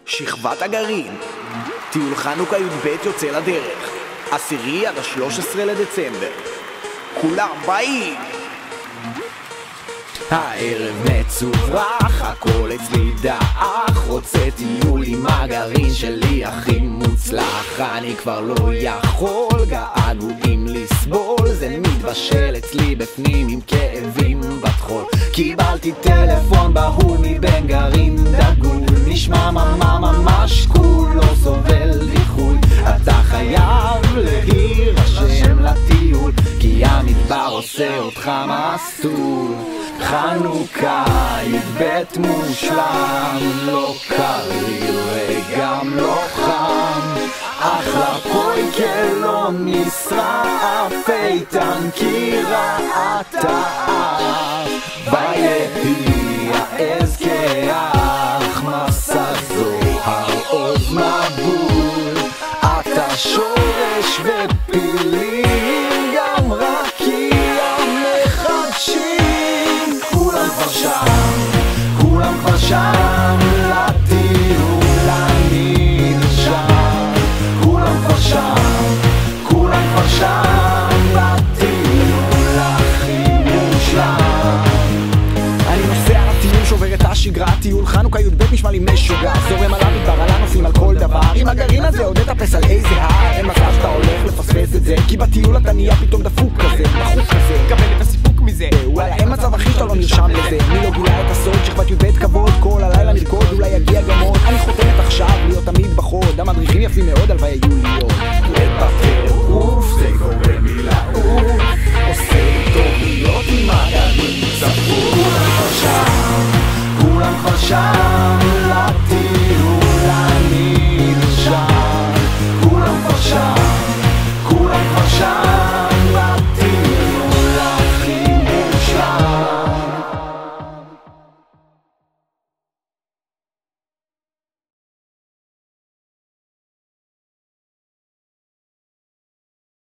שכבת הגרעין, טיול חנוכה י"ב יוצא לדרך, 10 עד 13 לדצמבר. כולם באים! הערב מצוברח, הכל אצלי דאח, רוצה טיול עם הגרעין שלי הכי מוצלח. אני כבר לא יכול געגועים לסבול, זה מתבשל אצלי בפנים עם כאבים בטחול. קיבלתי טלפון בהול מבן גרעין דגול, נשמע ממש קול, לא סובל דיחוי. אתה חייב להירשם לטיול, כי המדבר עושה אותך מסטול. חנוכה י"ב מושלם, לא קר לי וגם לא חם, אחלה פויקלון נשרף, איתן כי ראתה ויהי העז כאח, מסע זוהר עוז מבול, אתה שורש ופילים, גם רקיע מחדשים. כולם כבר שם, לטיול אני נשאר. כולם כבר שם, לטיול הכי מושלם. אני נוסע לטיול, שובר את השגרה, טיול חנוכה י"ב נשמע לי משוגע. זורם על המדבר, על הנופים, על כל דבר. עם הגרעין הזה עוד תטפס על איזה הר, אין מצב שאתה הולך לפספס את זה, כי בטיול אתה נהיה פתאום דפוק כזה, בחוק כזה, קבל את הסיפוק מזה. וואלה, אין מצב אחי שאתה לא נרשם לזה. מי לא גילה את הסוד, שכבת י"ב כבוד, כל הלילה נרקוד, אולי יגיע גם עוד. אני חותמת עכשיו להיות תמיד בחוד, המדריכים יפים מאוד, הלוואי יהיו לי עוד.